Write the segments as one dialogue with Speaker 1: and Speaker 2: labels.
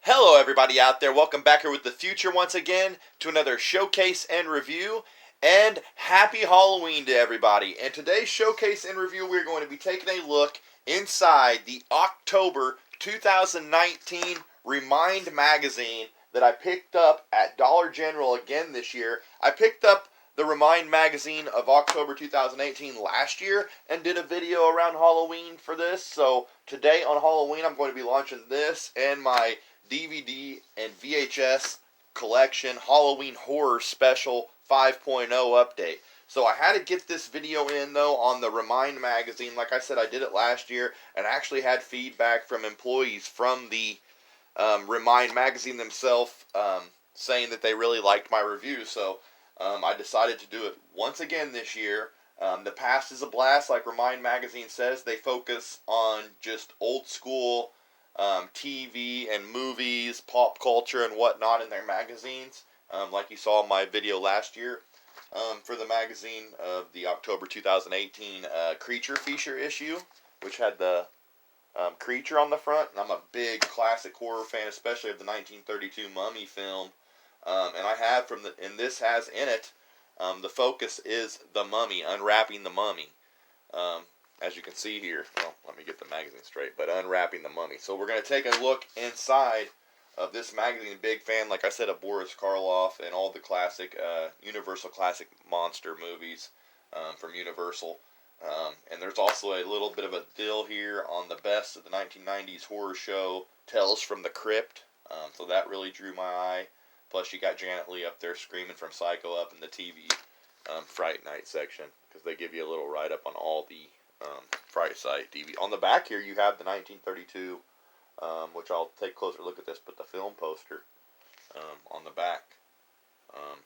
Speaker 1: Hello everybody out there, welcome back here with the future once again to another showcase and review, and happy Halloween to everybody. And today's showcase and review, we're going to be taking a look inside the October 2019 ReMIND magazine that I picked up at Dollar General again this year. I picked up the ReMIND magazine of October 2018 last year and did a video around Halloween for this. So today on Halloween I'm going to be launching this and my DVD and VHS collection Halloween Horror Special 5.0 update. So I had to get this video in though on the ReMIND magazine. Like I said, I did it last year and actually had feedback from employees from the ReMIND magazine themselves saying that they really liked my review. So I decided to do it once again this year. The past is a blast, like ReMIND magazine says. They focus on just old school TV and movies, pop culture, and whatnot in their magazines. Like you saw in my video last year for the magazine of the October 2018 Creature feature issue, which had the Creature on the front. And I'm a big classic horror fan, especially of the 1932 Mummy film. And I have and this has in it, the focus is the Mummy, Unwrapping the Mummy. As you can see here, well, let me get the magazine straight, but Unwrapping the Mummy. So we're going to take a look inside of this magazine. Big fan, like I said, of Boris Karloff and all the classic, Universal classic monster movies from Universal. And there's also a little bit of a deal here on the best of the 1990s horror show, Tales from the Crypt. So that really drew my eye. Plus you got Janet Leigh up there screaming from Psycho up in the TV Fright Night section, because they give you a little write-up on all the Fright Site DVD. On the back here you have the 1932, which I'll take a closer look at this, but the film poster on the back.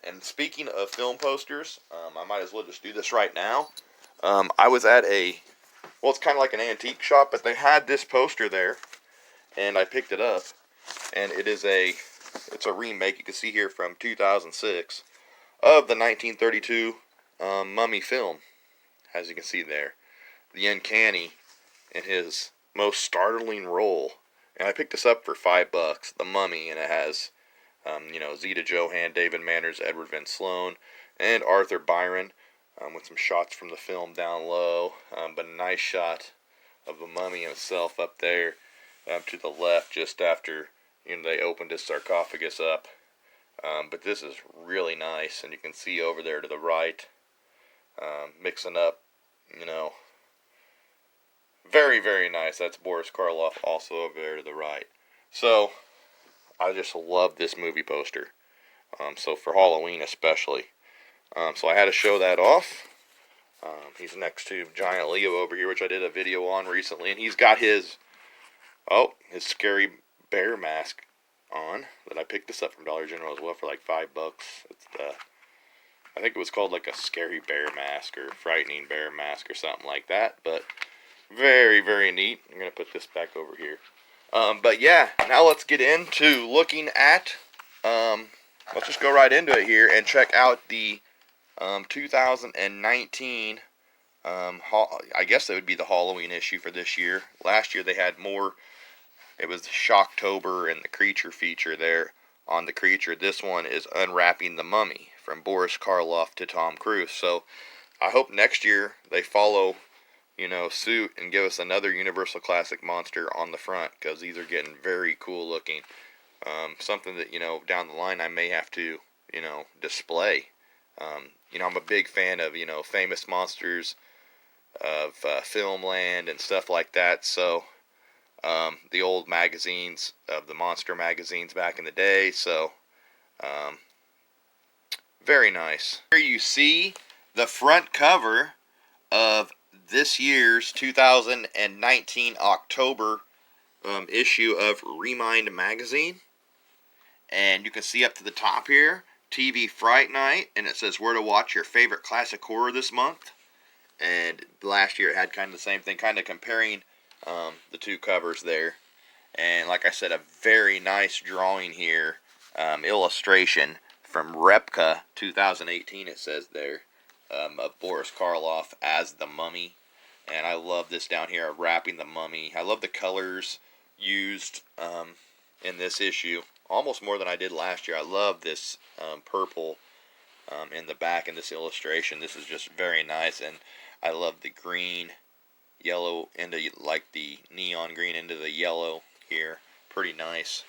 Speaker 1: And speaking of film posters, I might as well just do this right now. I was at well, it's kind of like an antique shop, but they had this poster there, and I picked it up, and it's a remake, you can see here, from 2006 of the 1932 Mummy film, as you can see there. The Uncanny in his most startling role. And I picked this up for $5, The Mummy, and it has, Zeta Johann, David Manners, Edward Van Sloan, and Arthur Byron, with some shots from the film down low, but a nice shot of the Mummy himself up there to the left, just after they opened his sarcophagus up. But this is really nice, and you can see over there to the right, mixing up, very, very nice. That's Boris Karloff also over there to the right. So, I just love this movie poster. So for Halloween especially. So I had to show that off. He's next to Giant Leo over here, which I did a video on recently. And he's got his scary bear mask on. That I picked this up from Dollar General as well for like $5. It's I think it was called like a scary bear mask or frightening bear mask or something like that. But very, very neat. I'm going to put this back over here. But yeah, now let's get into looking at, let's just go right into it here and check out the 2019, I guess that would be the Halloween issue for this year. Last year they had more, it was the Shocktober and the Creature feature there on the Creature. This one is Unwrapping the Mummy, from Boris Karloff to Tom Cruise. So I hope next year they follow suit and give us another Universal Classic monster on the front, because these are getting very cool looking. Something that, down the line I may have to, display. I'm a big fan of, famous monsters of Filmland and stuff like that. So, the old magazines of the monster magazines back in the day. So, very nice. Here you see the front cover of this year's 2019 October issue of ReMIND magazine. And you can see up to the top here, TV Fright Night, and it says where to watch your favorite classic horror this month. And last year it had kind of the same thing, kind of comparing the two covers there. And like I said, a very nice drawing here, illustration from Repka 2018, it says there, of Boris Karloff as the Mummy. And I love this down here, Wrapping the Mummy. I love the colors used in this issue, almost more than I did last year. I love this purple in the back in this illustration. This is just very nice, and I love the green, yellow into like the neon green into the yellow here. Pretty nice.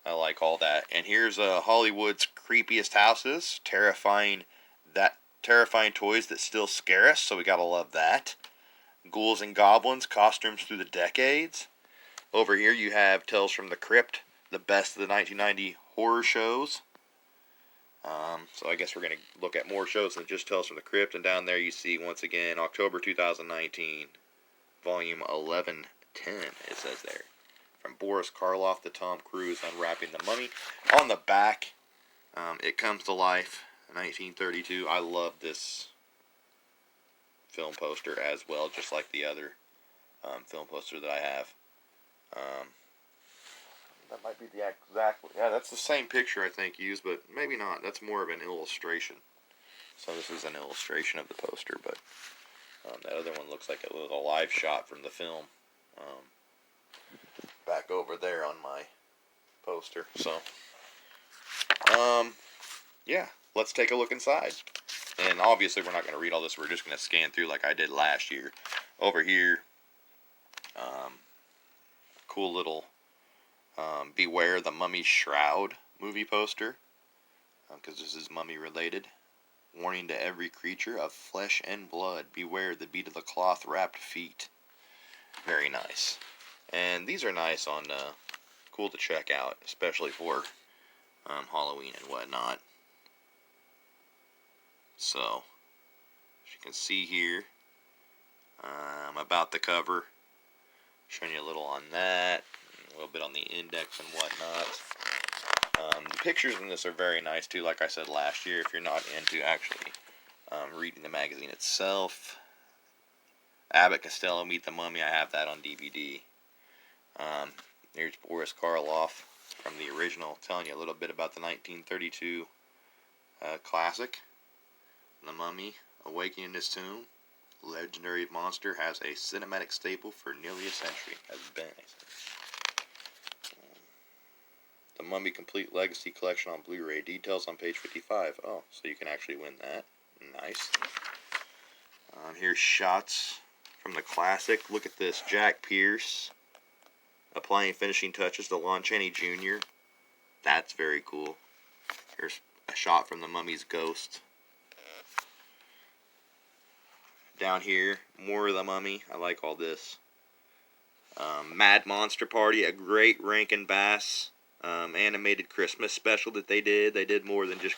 Speaker 1: I like all that. And here's Hollywood's creepiest houses, terrifying toys that still scare us. So we gotta love that. Ghouls and Goblins, costumes through the decades. Over here you have Tales from the Crypt, the best of the 1990 horror shows. So I guess we're going to look at more shows than just Tales from the Crypt. And down there you see, once again, October 2019, volume 1110, it says there. From Boris Karloff to Tom Cruise, Unwrapping the Mummy. On the back, It Comes to Life, 1932. I love this film poster as well, just like the other film poster that I have. That might be the exact... Yeah, that's the same picture I think used, but maybe not. That's more of an illustration. So this is an illustration of the poster, but that other one looks like a little live shot from the film. Back over there on my poster. So, yeah, let's take a look inside. And obviously we're not going to read all this. We're just going to scan through like I did last year. Over here, cool little Beware the Mummy's Shroud movie poster, because this is mummy related. Warning to every creature of flesh and blood, beware the beat of the cloth wrapped feet. Very nice. And these are nice on, cool to check out, especially for Halloween and whatnot. So, as you can see here, about the cover, showing you a little on that, a little bit on the index and whatnot. The pictures in this are very nice too, like I said last year, if you're not into actually reading the magazine itself. Abbott Costello, Meet the Mummy, I have that on DVD. Here's Boris Karloff from the original, telling you a little bit about the 1932 classic, The Mummy, Awakening in His Tomb. Legendary monster has a cinematic staple for nearly a century. Has been. The Mummy Complete Legacy Collection on Blu-ray. Details on page 55. Oh, so you can actually win that. Nice. Here's shots from the classic. Look at this. Jack Pierce applying finishing touches to Lon Chaney Jr. That's very cool. Here's a shot from the Mummy's ghost. Down here, more of the Mummy. I like all this. Mad Monster Party, a great Rankin Bass animated Christmas special that they did. They did more than just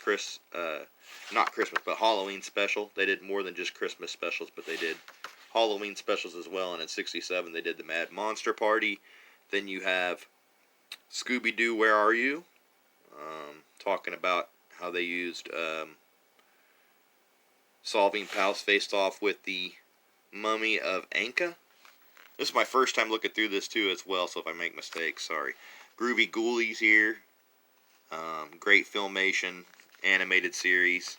Speaker 1: not Christmas, but Halloween special. They did more than just Christmas specials, but they did Halloween specials as well. And in '67, they did the Mad Monster Party. Then you have Scooby-Doo, Where Are You? Talking about how they used Solving Pals faced off with the Mummy of Anka. This is my first time looking through this too as well, so if I make mistakes, sorry. Groovy Ghoulies here. Great Filmation animated series.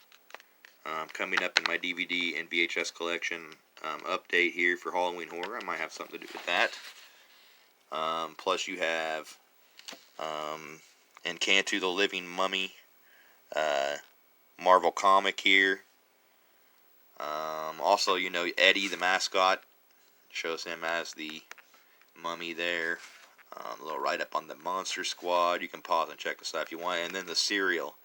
Speaker 1: Coming up in my DVD and VHS collection. Update here for Halloween Horror. I might have something to do with that. Plus you have Encanto the Living Mummy. Marvel comic here. Also, you know, Eddie the mascot. Shows him as the mummy there. A little write-up on the Monster Squad. You can pause and check this out if you want. And then the cereal.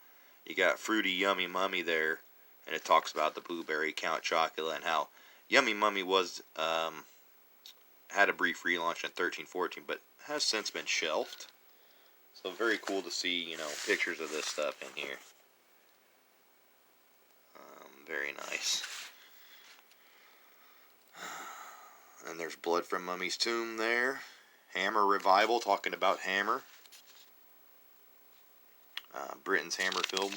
Speaker 1: You got Fruity Yummy Mummy there. And it talks about the Blueberry Count Chocula and how Yummy Mummy was had a brief relaunch in 13-14, but has since been shelved. So very cool to see, you know, pictures of this stuff in here. Very nice. And there's Blood from Mummy's Tomb there. Hammer Revival, talking about Hammer. Britain's Hammer film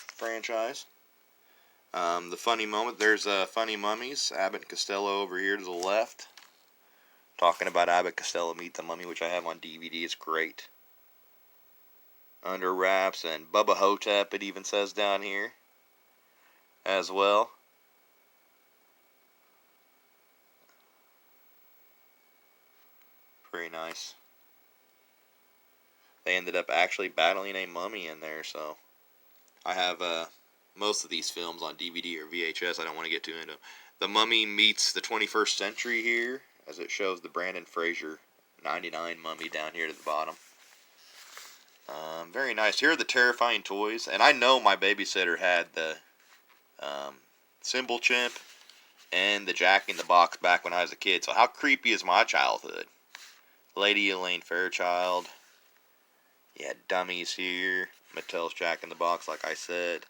Speaker 1: franchise. The funny moment, there's Funny Mummies. Abbott and Costello over here to the left. Talking about Abbott Costello Meet the Mummy, which I have on DVD. It's great. Under Wraps and Bubba Hotep, it even says down here as well. Very nice. they ended up actually battling a mummy in there. So I have most of these films on DVD or VHS. I don't want to get too into them. The Mummy meets the 21st century here, as it shows the Brandon Fraser 99 mummy down here to the bottom. Very nice. Here are the terrifying toys. And I know my babysitter had the Cymbal Chimp and the Jack in the Box back when I was a kid. So how creepy is my childhood? Lady Elaine Fairchild. You had dummies here. Mattel's Jack in the Box, like I said.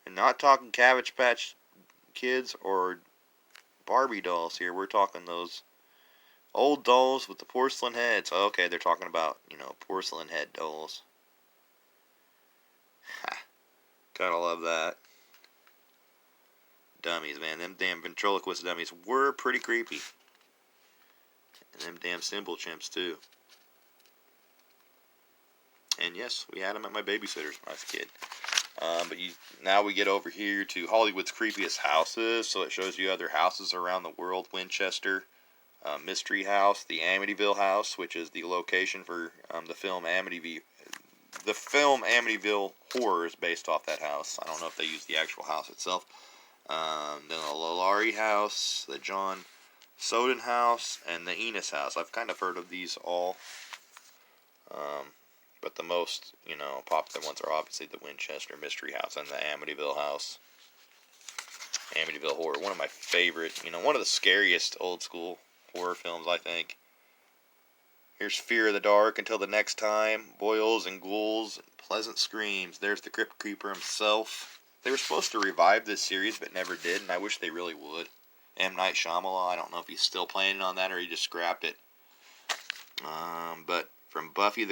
Speaker 1: And not talking Cabbage Patch Kids or Barbie dolls here. We're talking those old dolls with the porcelain heads. Okay, they're talking about, porcelain head dolls. Ha. Gotta love that. Dummies, man. Them damn ventriloquist dummies were pretty creepy. And them damn Cymbal Chimps, too. And yes, we had them at my babysitter's when I was a kid. Now we get over here to Hollywood's creepiest houses. So it shows you other houses around the world. Winchester, Mystery House, the Amityville House, which is the location for the film Amityville. The film Amityville Horror is based off that house. I don't know if they use the actual house itself. Then the Lalaurie House, the John Soden House, and the Enos House. I've kind of heard of these all. But the most, popular ones are obviously the Winchester Mystery House and the Amityville House. Amityville Horror, one of my favorite, one of the scariest old school horror films, I think. Here's Fear of the Dark, Until the Next Time, Boils and Ghouls, and Pleasant Screams. There's the Crypt Keeper himself. They were supposed to revive this series, but never did, and I wish they really would. M. Night Shyamalan, I don't know if he's still planning on that or he just scrapped it. But from Buffy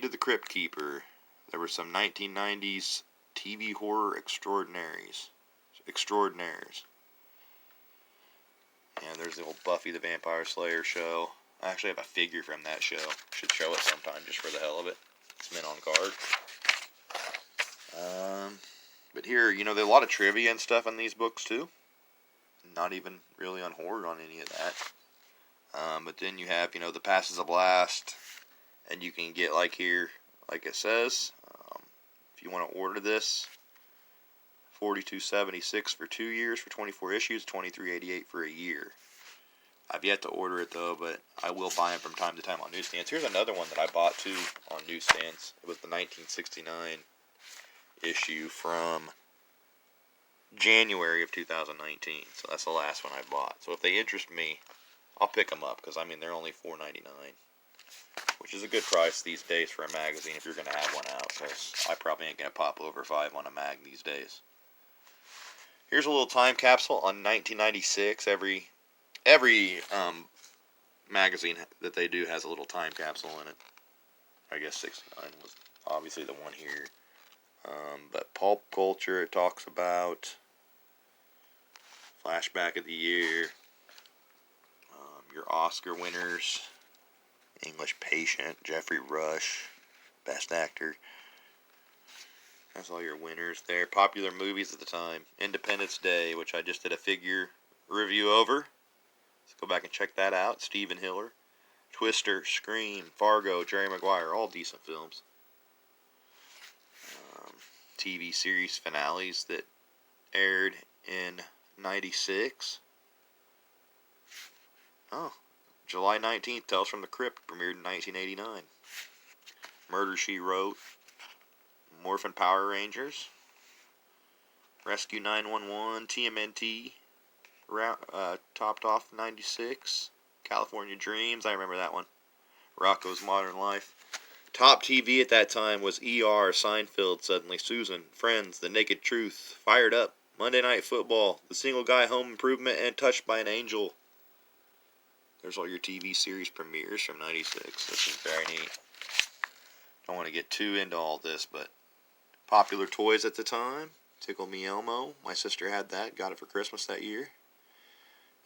Speaker 1: to the Crypt Keeper, there were some 1990s TV horror extraordinaires. And there's the old Buffy the Vampire Slayer show. I actually have a figure from that show. Should show it sometime just for the hell of it. It's mint on card. But here, there's a lot of trivia and stuff in these books too. Not even really on horror on any of that. But then you have, The Past is a Blast. And you can get, like here, like it says, if you want to order this, $42.76 for 2 years for 24 issues, $23.88 for a year. I've yet to order it though, but I will buy them from time to time on newsstands. Here's another one that I bought too on newsstands. It was the 1969 issue from January of 2019. So that's the last one I bought. So if they interest me, I'll pick them up because they're only $4.99. Which is a good price these days for a magazine if you're going to have one out, because I probably ain't going to pop over $5 on a mag these days. Here's a little time capsule on 1996. Every magazine that they do has a little time capsule in it. I guess 69 was obviously the one here. But pulp culture, it talks about flashback of the year, your Oscar winners. English Patient, Jeffrey Rush, Best Actor. That's all your winners there. Popular movies at the time. Independence Day, which I just did a figure review over. Let's go back and check that out. Stephen Hiller. Twister, Scream, Fargo, Jerry Maguire, all decent films. TV series finales that aired in 96. Oh, July 19th, Tales from the Crypt, premiered in 1989. Murder, She Wrote. Morphin Power Rangers. Rescue 911, TMNT, topped off 96. California Dreams, I remember that one. Rocko's Modern Life. Top TV at that time was ER, Seinfeld, Suddenly Susan, Friends, The Naked Truth, Fired Up, Monday Night Football, The Single Guy, Home Improvement, and Touched by an Angel. There's all your TV series premieres from 96. This is very neat. Don't want to get too into all this, but popular toys at the time. Tickle Me Elmo. My sister had that. Got it for Christmas that year.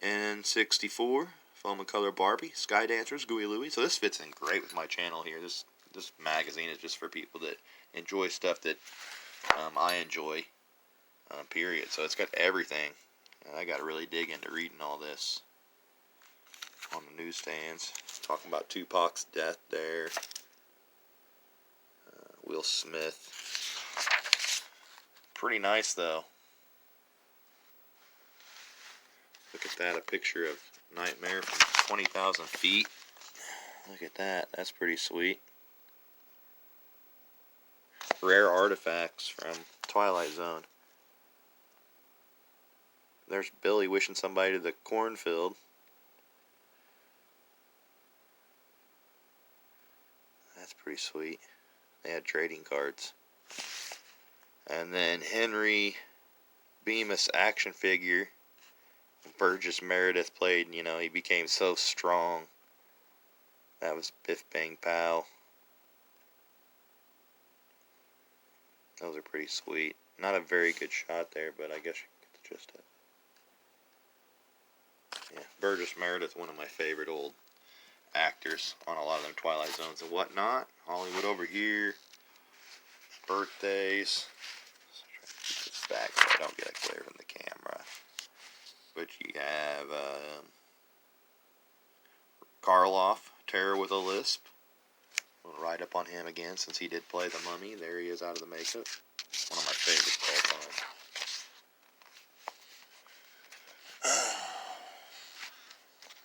Speaker 1: N64. Foam and Color Barbie. Sky Dancers. Gooey Louie. So this fits in great with my channel here. This magazine is just for people that enjoy stuff that I enjoy. Period. So it's got everything. And I got to really dig into reading all this. on the newsstands. Talking about Tupac's death there. Will Smith. Pretty nice though. Look at that, a picture of Nightmare from 20,000 feet. Look at that, that's pretty sweet. Rare artifacts from Twilight Zone. There's Billy wishing somebody to the cornfield. That's pretty sweet. They had trading cards. And then Henry Bemis action figure. Burgess Meredith played, you know, he became so strong. That was Biff Bang Pow. Those are pretty sweet. Not a very good shot there, but I guess you get the gist of it. Yeah, Burgess Meredith, one of my favorite old actors on a lot of them Twilight Zones and whatnot. Hollywood over here. Birthdays. Keep this back so I don't get a glare from the camera. But you have Karloff, Terror with a Lisp. We'll write up on him again since he did play the Mummy. There he is out of the makeup. One of my favorites of all time.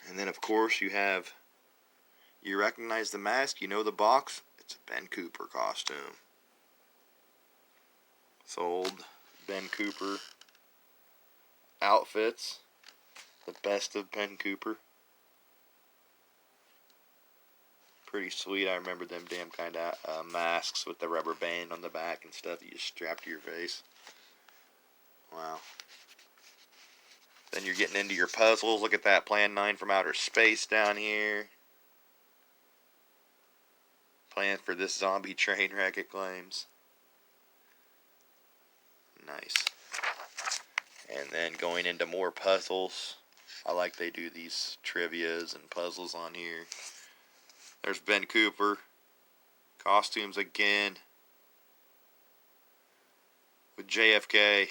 Speaker 1: And then of course you recognize the mask, you know the box. It's a Ben Cooper costume. Sold Ben Cooper outfits. The best of Ben Cooper. Pretty sweet. I remember them damn kind of masks with the rubber band on the back and stuff that you just strap to your face. Wow. Then you're getting into your puzzles. Look at that, Plan 9 from Outer Space down here. Plan for this zombie train wreck, it claims. Nice. And then going into more puzzles. I like they do these trivias and puzzles on here. There's Ben Cooper. Costumes again. With JFK.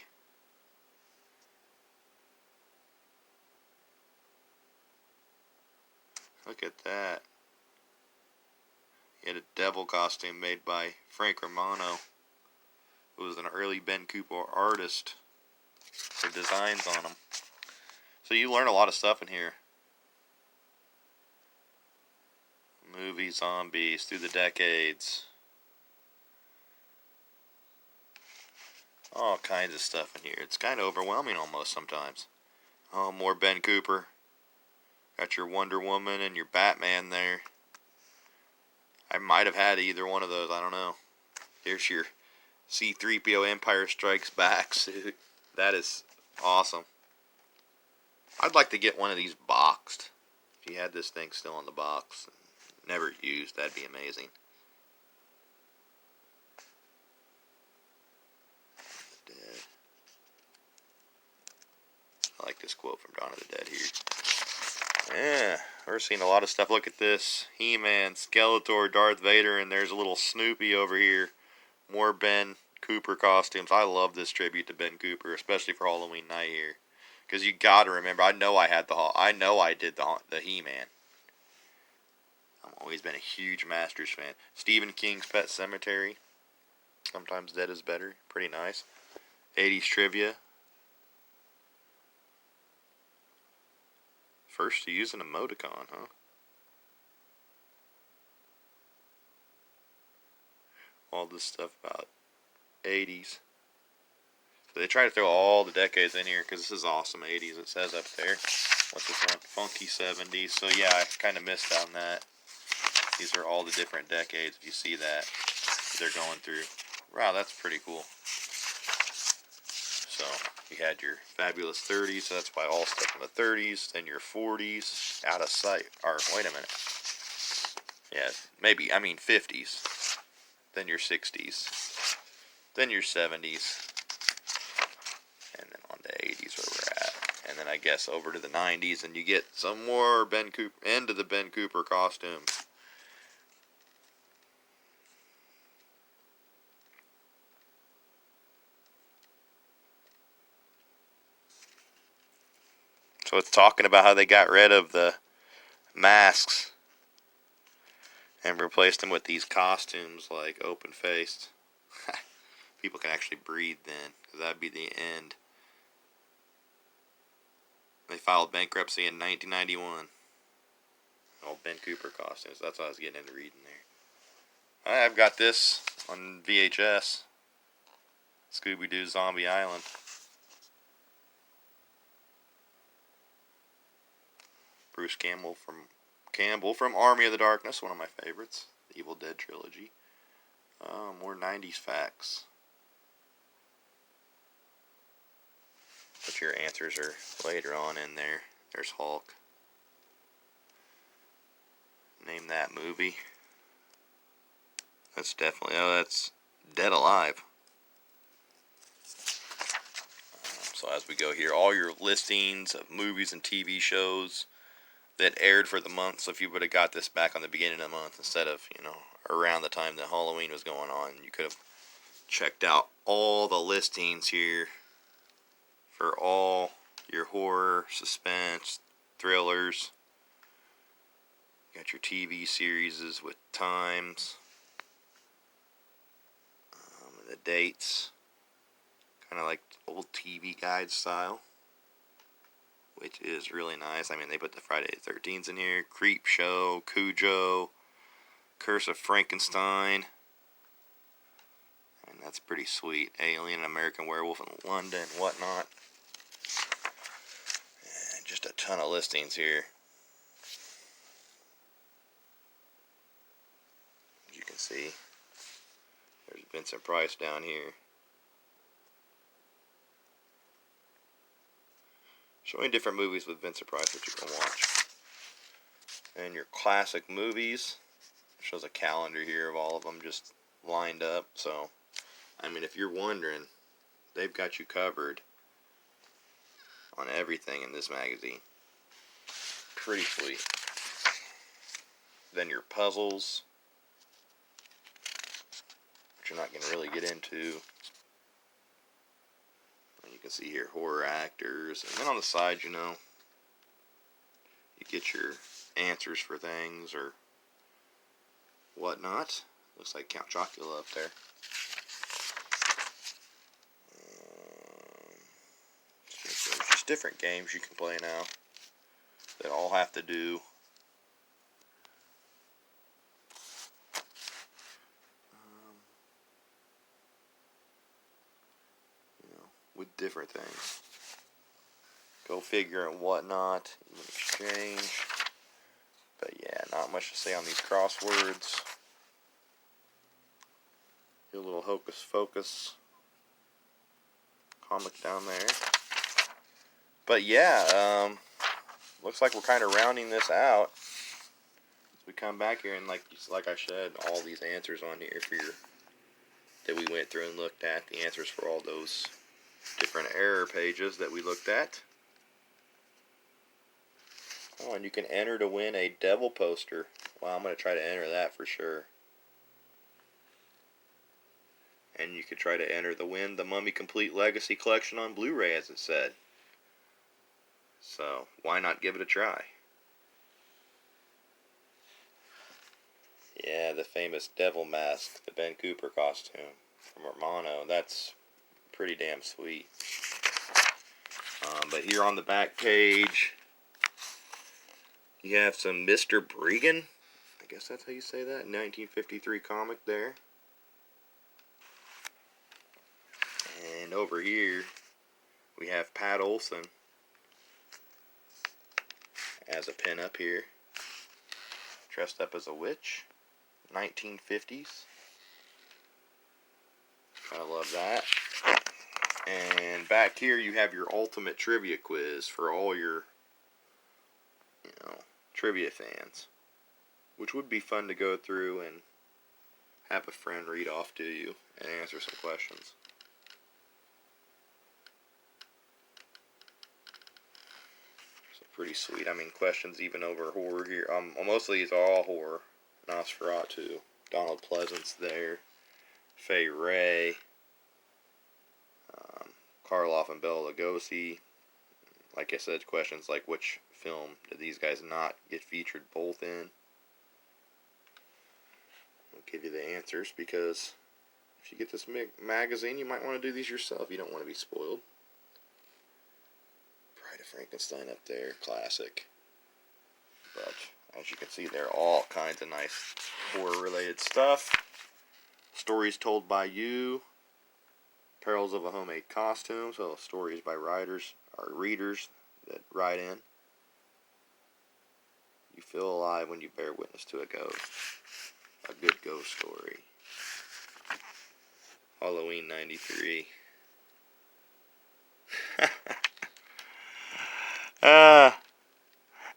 Speaker 1: Look at that. He had a devil costume made by Frank Romano, who was an early Ben Cooper artist for designs on them. So you learn a lot of stuff in here. Movie zombies through the decades. All kinds of stuff in here. It's kind of overwhelming almost sometimes. Oh, more Ben Cooper. Got your Wonder Woman and your Batman there. I might have had either one of those. I don't know. Here's your C-3PO Empire Strikes Back suit. That is awesome. I'd like to get one of these boxed. If you had this thing still in the box, never used, that'd be amazing. Dead. I like this quote from Dawn of the Dead here. Yeah, we're seeing a lot of stuff. Look at this. He-Man, Skeletor, Darth Vader, and there's a little Snoopy over here. More Ben Cooper costumes. I love this tribute to Ben Cooper, especially for Halloween night here. Because you gotta remember, I know I did the He-Man. I've always been a huge Masters fan. Stephen King's Pet Sematary. Sometimes Dead is Better. Pretty nice. 80s trivia. First to use an emoticon, huh? All this stuff about 80s. So they try to throw all the decades in here because this is awesome 80s. It says up there. What's this one? Funky 70s. So yeah, I kind of missed on that. These are all the different decades. If you see that, they're going through. Wow, that's pretty cool. So you had your fabulous 30s. So that's why all stuff in the 30s. Then your 40s, out of sight. Or wait a minute. Yeah, maybe. I mean 50s. Then your 60s. Then your 70s. And then on to 80s where we're at. And then I guess over to the 90s. And you get some more Ben Cooper, end of the Ben Cooper costumes. So it's talking about how they got rid of the masks and replaced them with these costumes like open-faced. People can actually breathe then, because that'd be the end. They filed bankruptcy in 1991. All Ben Cooper costumes. That's what I was getting into reading there. I've got this on VHS. Scooby-Doo Zombie Island. Bruce Campbell from Army of the Darkness, one of my favorites. The Evil Dead trilogy. More 90s facts. But your answers are later on in there. There's Hulk. Name that movie. That's definitely, that's Dead Alive. So as we go here, all your listings of movies and TV shows that aired for the month. So if you would have got this back on the beginning of the month instead of, around the time that Halloween was going on, you could have checked out all the listings here for all your horror, suspense, thrillers. You got your TV series with times, the dates, kind of like old TV guide style, which is really nice. I mean, they put the Friday the 13th in here, Creep Show, Cujo, Curse of Frankenstein, and that's pretty sweet. Alien, American Werewolf in London, and whatnot. And just a ton of listings here. As you can see, there's Vincent Price down here. Showing different movies with Vincent Price that you can watch. And your classic movies. Shows a calendar here of all of them just lined up. So, I mean, if you're wondering, they've got you covered on everything in this magazine. Pretty sweet. Then your puzzles, which you're not going to really get into. And you can see here horror actors. And then on the side, you get your answers for things or whatnot. Looks like Count Chocula up there. There's just different games you can play now that all have to do with different things. Go figure and whatnot in exchange. But yeah, not much to say on these crosswords. Your little Hocus Focus comic down there. But yeah, looks like we're kind of rounding this out. As we come back here and like I said, all these answers on here that we went through and looked at, the answers for all those different error pages that we looked at. Oh, and you can enter to win a devil poster. Wow, I'm going to try to enter that for sure. And you could try to enter to win the Mummy Complete Legacy Collection on Blu-ray, as it said. So, why not give it a try? Yeah, the famous devil mask, the Ben Cooper costume from Romano. That's pretty damn sweet. But here on the back page, you have some Mr. Bregan. I guess that's how you say that. 1953 comic there. And over here, we have Pat Olson as a pin-up here. Dressed up as a witch. 1950s. I love that. And back here you have your ultimate trivia quiz for all your, trivia fans. Which would be fun to go through and have a friend read off to you and answer some questions. So pretty sweet. I mean, questions even over horror here. Most of these are all horror. Nosferatu, Donald Pleasance there, Fay Ray, Karloff and Bela Lugosi. Like I said, questions like which film did these guys not get featured both in? I'll give you the answers, because if you get this magazine, you might want to do these yourself. You don't want to be spoiled. Bride of Frankenstein up there, classic. But as you can see, they're all kinds of nice horror-related stuff. Stories told by you. Perils of a homemade costume. So stories by writers or readers that write in. You feel alive when you bear witness to a ghost. A good ghost story. Halloween 93.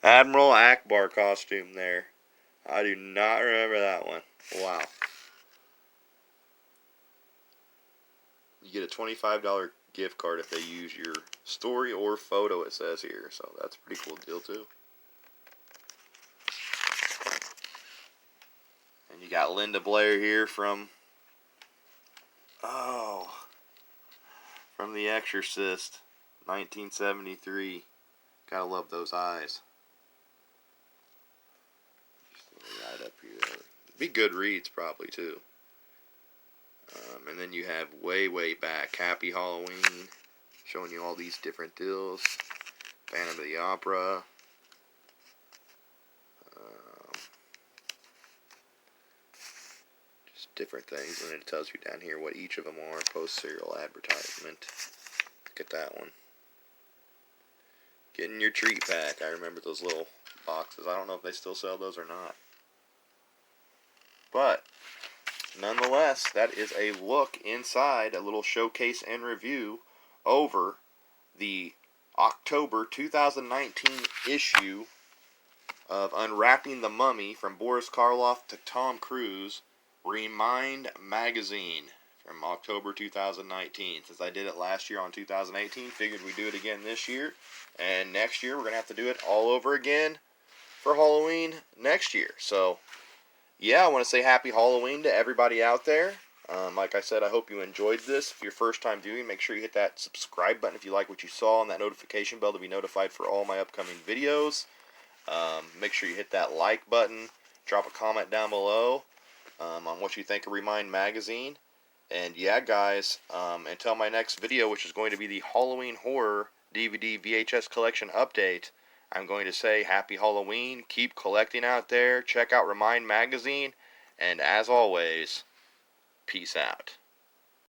Speaker 1: Admiral Akbar costume there. I do not remember that one. Wow. You get a $25 gift card if they use your story or photo, it says here. So that's a pretty cool deal too. And you got Linda Blair here from The Exorcist, 1973. Gotta love those eyes. Just right up here. Be good reads probably too. And then you have way back Happy Halloween, showing you all these different deals. Phantom of the Opera. Just different things, and it tells you down here what each of them are. Post-serial advertisement. Look at that one. Getting your treat pack. I remember those little boxes. I don't know if they still sell those or not. But nonetheless, that is a look inside, a little showcase and review over the October 2019 issue of Unwrapping the Mummy from Boris Karloff to Tom Cruise, ReMIND magazine from October 2019. Since I did it last year on 2018, figured we'd do it again this year. And next year, we're going to have to do it all over again for Halloween next year. So yeah, I want to say happy Halloween to everybody out there. Like I said, I hope you enjoyed this. If you're first time viewing, make sure you hit that subscribe button if you like what you saw, and that notification bell to be notified for all my upcoming videos. Make sure you hit that like button. Drop a comment down below on what you think of ReMIND magazine. And yeah, guys, until my next video, which is going to be the Halloween Horror DVD VHS collection update, I'm going to say happy Halloween, keep collecting out there, check out ReMIND magazine, and as always, peace out.